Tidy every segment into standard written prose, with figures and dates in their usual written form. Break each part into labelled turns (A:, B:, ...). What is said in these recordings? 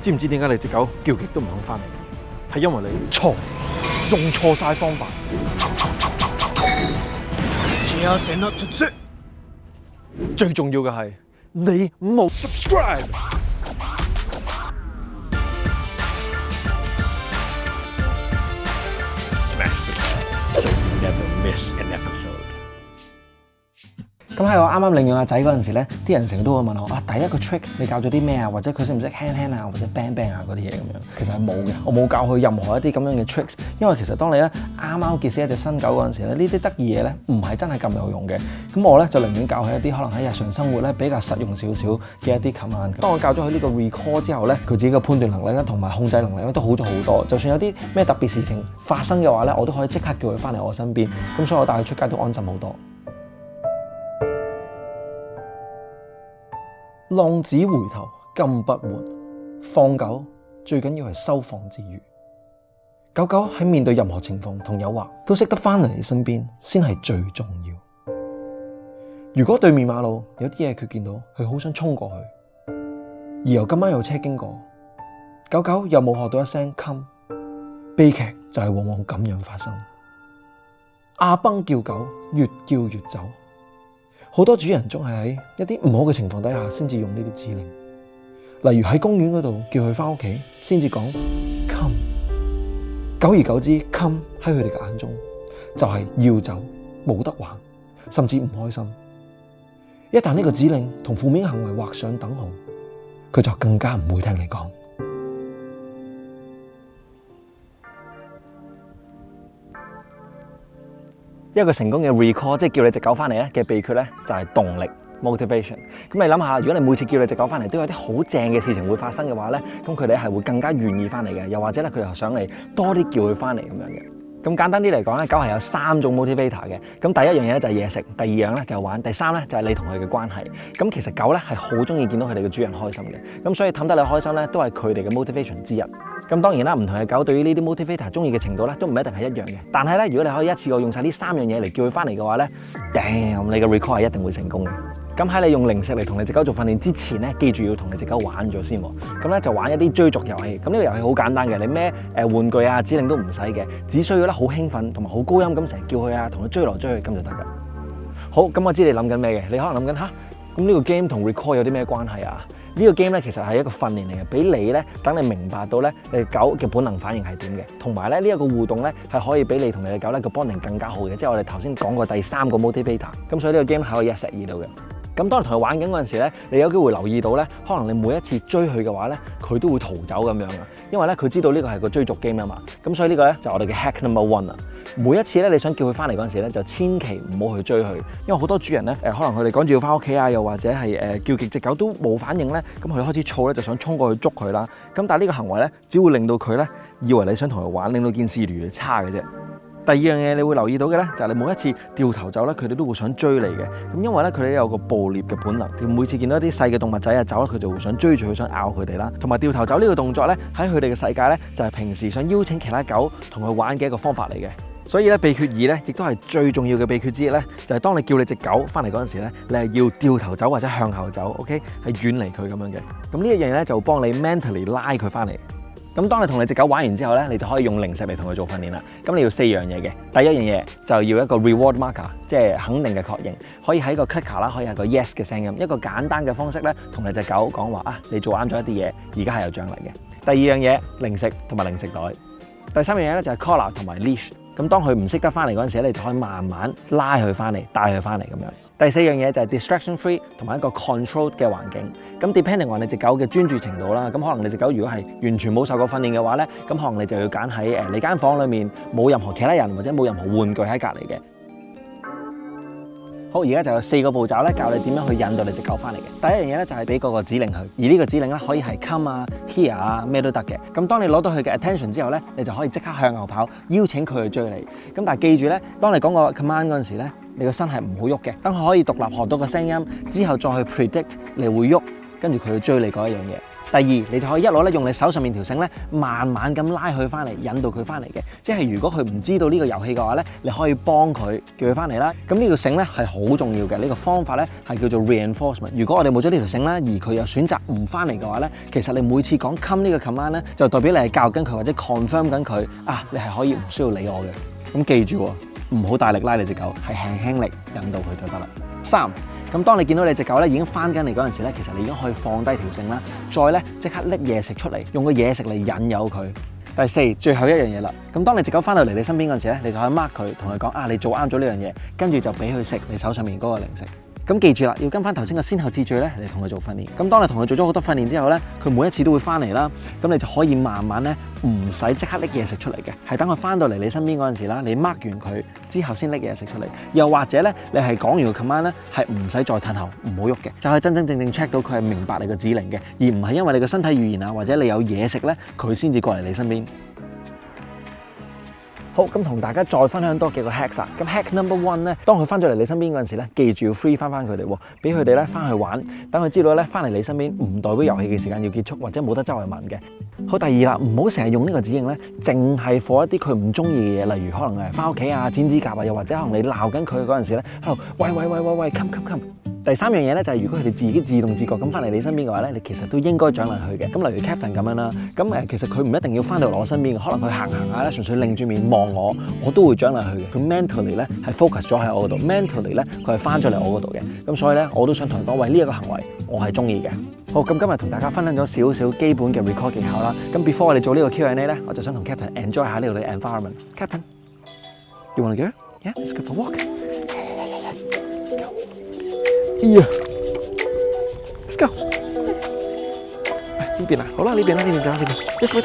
A: 知唔知點解你隻狗叫極都唔肯翻嚟？係因為你錯，用錯晒方法。最重要嘅係你冇 subscribe。
B: 咁喺我啱啱領養阿仔嗰陣時咧，啲人成日都會問我第一個 trick 你教咗啲咩啊？或者佢識唔識 hand 啊，或者 bang 啊嗰啲嘢咁樣。其實係冇嘅，我冇教佢任何一啲咁樣嘅 tricks。因為其實當你咧啱啱結識一隻新狗嗰陣時咧，呢啲得意嘢咧唔係真係咁有用嘅。咁我咧就寧願教佢一啲可能喺日常生活咧比較實用少少嘅一啲 command。當我教咗佢呢個 recall 之後咧，佢自己嘅判斷能力咧同埋控制能力咧都好咗好多。就算有啲咩特別事情發生嘅話咧，我都可以即刻叫佢翻嚟我身邊。咁所以我帶佢出街都安心好多。浪子回頭金不換，放狗最緊要係收放自如。狗狗喺面對任何情況同誘惑，都識得翻嚟你身邊，先係最重要。如果對面馬路有啲嘢佢見到，佢好想衝過去，而又今晚有車經過，狗狗又冇學到一聲 come， 悲劇就係往往咁樣發生。阿崩叫狗，越叫越走。好多主人總係喺一啲唔好嘅情況底下先至用呢啲指令，例如喺公園嗰度叫佢翻屋企先至講 come。久而久之 come 喺佢哋嘅眼中就係要走，冇得玩，甚至唔開心。一旦呢個指令同負面行為畫上等號，佢就更加唔會聽你講。一個成功嘅 recall， 即係叫你隻狗翻嚟咧嘅秘訣咧，就係動力 motivation。咁你諗下，如果你每次叫你隻狗翻嚟都有啲好正嘅事情會發生嘅話咧，咁佢哋係會更加願意翻嚟嘅。又或者咧，佢哋想你多啲叫佢翻嚟咁樣嘅。咁簡單啲嚟講咧，狗係有3種 motivator 嘅。咁第一樣嘢咧就係嘢食，第二樣咧就係玩，第三咧就係你同佢嘅關係。咁其實狗咧係好中意見到佢哋嘅主人開心嘅。咁所以氹得你開心咧，都係佢哋嘅 motivation 之一。咁當然啦，唔同嘅狗對於呢啲 motivator 中意嘅程度咧，都唔一定係一樣嘅。但係咧，如果你可以一次過用晒呢3樣嘢嚟叫佢翻嚟嘅話咧，damn，你嘅 recall 係一定會成功嘅。咁喺你用零食嚟同你隻狗做訓練之前咧，記住要同你隻狗玩咗先喎。咁咧就玩一啲追逐遊戲。咁呢個遊戲好簡單嘅，你咩玩具啊、指令都唔使嘅，只需要咧好興奮同埋好高音咁成日叫佢啊，同佢追來追去咁就得㗎。好，咁我知你諗緊咩嘅？你可能諗緊吓，咁呢個 game 同 recall 有啲咩關係啊？呢個 game 咧其實係一個訓練嚟嘅，俾你咧等你明白到咧你狗嘅本能反應係點嘅，同埋咧呢一個互動咧係可以俾你同你嘅狗咧個 bonding 更加好嘅，即係我哋頭先講過第3個 motivator。咁所以呢個 game 係可以一石二鳥嘅。咁當你同佢玩緊嗰陣時咧，你有機會留意到咧，可能你每一次追佢嘅話咧，佢都會逃走咁樣啊，因為咧佢知道呢個係個追逐 game 啊嘛。咁所以呢個咧就係我哋嘅 hack number 1啊。每一次咧你想叫佢翻嚟嗰陣時咧，就千祈唔好去追佢，因為好多主人咧可能佢哋趕住要翻屋企啊，又或者係叫極隻狗都冇反應咧，咁佢開始燥咧就想衝過去捉佢啦。咁但係呢個行為咧，只會令到佢咧以為你想同佢玩，令到件事越嚟越差嘅啫。第二樣嘢你會留意到嘅咧，就係你每一次掉頭走咧，佢哋都會想追你嘅。咁因為咧佢哋有個捕獵嘅本能，每次見到一啲細嘅動物仔啊走咧，佢就會想追住佢，想咬佢哋啦。同埋掉頭走呢個動作咧，喺佢哋嘅世界咧，就係平時想邀請其他狗同佢玩嘅一個方法嚟嘅。所以咧秘訣2咧，亦都係最重要嘅秘訣之一咧，就係當你叫你隻狗翻嚟嗰陣時咧，你係要掉頭走或者向後走 ，OK， 係遠離佢咁樣嘅。咁呢一樣嘢咧就幫你 mentally 拉佢翻嚟。咁當你同你隻狗玩完之後咧，你就可以用零食嚟同佢做訓練啦。咁你要4樣嘢嘅，第一樣嘢就要一個 reward marker， 即係肯定嘅確認，可以喺個 clicker 啦，可以係個 yes 嘅聲音，一個簡單嘅方式咧，同你隻狗講話啊，你做啱咗一啲嘢，而家係有獎勵嘅。第二樣嘢零食同埋零食袋。第3樣嘢咧就係 collar 同埋 leash。咁當佢唔識得翻嚟嗰陣時咧，你就可以慢慢拉佢翻嚟，帶佢翻嚟咁樣。第4樣嘢就係 distraction free 同埋一個 controlled 嘅環境。咁 depending on 你隻狗嘅專注程度啦，咁可能你隻狗如果係完全冇受過訓練嘅話咧，咁可能你就要揀喺你間房裏面冇任何其他人或者冇任何玩具喺隔離嘅。好，而家就有4個步驟咧，教你點樣去引導你隻狗翻嚟嘅。第一樣嘢咧就係俾個指令佢，而呢個指令咧可以係 come 啊、here 啊，咩都得嘅。咁當你攞到佢嘅 attention 之後咧，你就可以即刻向後跑，邀請佢去追你。咁但係記住咧，當你講個 command 嗰陣時咧，你個身係唔好喐嘅，等佢可以獨立學到個聲音之後再去 predict 你會喐，跟住佢去追你嗰一樣嘢。第二，你就可以一路咧用你手上面條繩咧，慢慢咁拉佢翻嚟，引導佢翻嚟嘅。即係如果佢唔知道呢個遊戲嘅話咧，你可以幫佢叫佢翻嚟啦。咁呢條繩咧係好重要嘅，呢個方法咧係叫做 reinforcement。如果我哋冇咗呢條繩啦，而佢又選擇唔翻嚟嘅話咧，其實你每次講 come 呢個 command 咧，就代表你係教緊佢或者 confirm 緊佢啊，你係可以唔需要理我嘅。咁記住喎，唔好大力拉你隻狗，係輕輕力引導佢就得啦。3，咁當你見到你隻狗咧已經翻緊嚟嗰陣時咧，其實你已經可以放低條繩啦，再咧即刻拎嘢食出嚟，用個嘢食嚟引誘佢。第4，最後一樣嘢啦。咁當你隻狗翻到嚟你身邊嗰陣時咧，你就可以 mark 佢，同佢講啊，你做啱咗呢樣嘢，跟住就俾佢食你手上面嗰個零食。咁記住啦，要跟翻頭先嘅先後次序咧嚟同佢做訓練。咁當你同佢做咗好多訓練之後咧，佢每一次都會翻嚟啦。咁你就可以慢慢咧唔使即刻拎嘢食出嚟嘅，係等佢翻到嚟你身邊嗰陣時啦，你 mark 完佢之後先拎嘢食出嚟。又或者咧，你係講完個 command 咧，係唔使再褪後，唔好喐嘅，就可以真真正正 check 到佢係明白你個指令嘅，而唔係因為你個身體語言啊，或者你有嘢食咧，佢先至過嚟你身邊。好，咁同大家再分享多幾個 hacks 啊。咁 hack number 1咧，當佢翻咗嚟你身邊嗰陣時咧，記住要 free 翻佢哋喎，俾佢哋咧翻去玩，等佢知道咧翻嚟你身邊唔代表遊戲嘅時間要結束，或者冇得周圍問嘅。好，第二啦，唔好成日用呢個指令咧，淨係 for 一啲佢唔中意嘅嘢，例如可能係翻屋企啊、剪指甲啊，又或者可能你鬧緊佢嗰陣時咧，喺度喂 come。第3樣嘢咧就係如果佢哋自己自動自覺咁翻嚟你身邊嘅話咧，你其實都應該獎勵佢嘅。咁例如 Captain 咁樣啦，咁其實佢唔一定要翻到嚟我身邊嘅，可能佢行下咧，純粹擰住面望我都會獎勵佢嘅。佢 mentally 咧係 focus 咗喺我嗰度 ，mentally 咧佢係翻咗嚟我嗰度嘅。咁所以咧我都想同佢講，喂，呢一個行為我係中意嘅。好，咁今日同大家分享咗少少基本嘅 record 技巧啦。咁 before 我哋做呢個 Q&A 咧，我就想同 Captain enjoy 下呢度嘅 environment。Captain，you wanna go? Yeah, let's go for a walk. Yeah.Let's go。呢邊啊，好啦，呢邊啦，呢邊就呢邊。This way。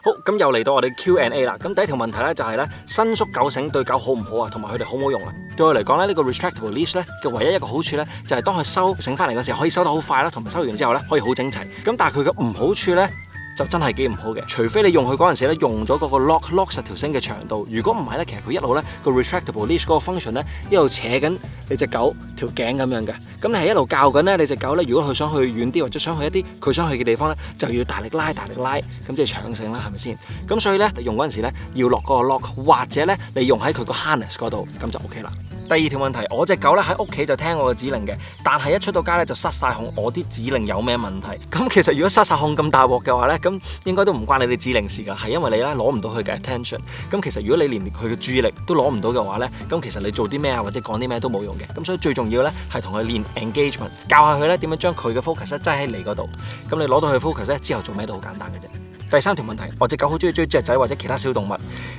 B: 好，咁又嚟到我哋 Q&A 啦。咁第一條問題咧就係咧，伸縮狗繩對狗好唔好啊？同埋佢哋好唔好用啊？對我嚟講咧，呢個 retractable leash 咧嘅唯一一個好處咧，就係當佢收繩翻嚟嘅時候，可以收得好快啦，同埋收完之後咧可以好整齊。咁但係佢嘅唔好處咧，就真係幾唔好嘅，除非你用佢嗰陣時咧用咗嗰個 lock 實條繩嘅長度，如果唔係咧，其實佢一路咧個 retractable leash 嗰個 function 咧一路扯緊你隻狗條頸咁樣嘅，咁你係一路教緊咧你隻狗咧，如果佢想去遠啲或者想去一啲佢想去嘅地方咧，就要大力拉，咁即係搶繩啦，係咪先？咁所以咧你用嗰陣時咧要落嗰個 lock， 或者咧你用喺佢個 harness 嗰度，咁就 OK 啦。第二條問題，我隻狗咧喺屋企就聽我嘅指令嘅，但係一出到街咧就失晒控，我啲指令有咩問題？咁其實如果失晒控咁大鑊嘅話咧，咁應該都唔關你哋指令事㗎，係因為你咧攞唔到佢嘅 attention。咁其實如果你連佢嘅注意力都攞唔到嘅話咧，咁其實你做啲咩啊或者講啲咩都冇用嘅。咁所以最重要咧係同佢練 engagement， 教下佢咧點樣將佢嘅 focus 咧擠喺你嗰度。咁你攞到佢 focus 咧之後做咩都好簡單嘅啫。第三條問題，我隻狗好中意追雀仔或者其他小動物，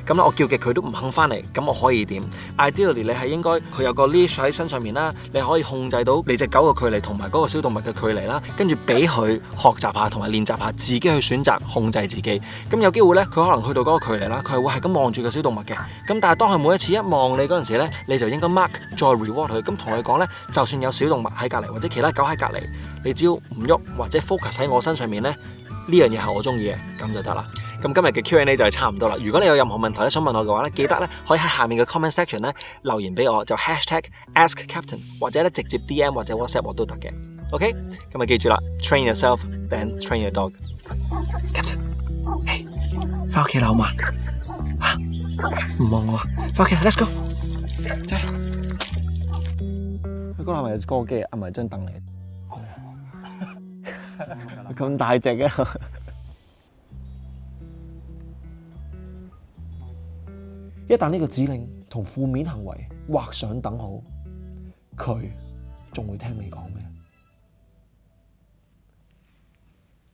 B: 咁咧我叫極佢都唔肯翻嚟，咁我可以點 ？Ideally 你係應該佢有個 leash 喺身上面啦，你可以控制到你隻狗嘅距離同埋嗰個小動物嘅距離啦，跟住俾佢學習下同埋練習下自己去選擇控制自己。咁有機會咧，佢可能去到嗰個距離啦，佢係會係咁望住個小動物嘅。咁但係當佢每一次一望你嗰陣時咧，你就應該 mark 再 reward 佢。咁同佢講咧，就算有小動物喺隔離或者其他狗喺隔離，你只要唔喐或者 focus 喺我身上面咧。呢樣嘢係我中意嘅，咁就得啦。咁今日嘅 Q&A 就係差唔多啦。如果你有任何問題咧想問我嘅話咧，記得咧可以喺下面嘅 comment section 咧留言俾我，就 #askcaptain 或者咧直接 DM 或者 WhatsApp 我都得嘅。OK，咁咪記住啦 ，train yourself then train your dog。Captain。翻屋企啦好嘛？嚇唔望我啊！翻屋企 ，let's go。走。佢嗰度係咪歌機啊？唔係張凳嚟。咁大隻嘅。一旦呢個指令同負面行為畫上等號，佢仲會聽你講咩？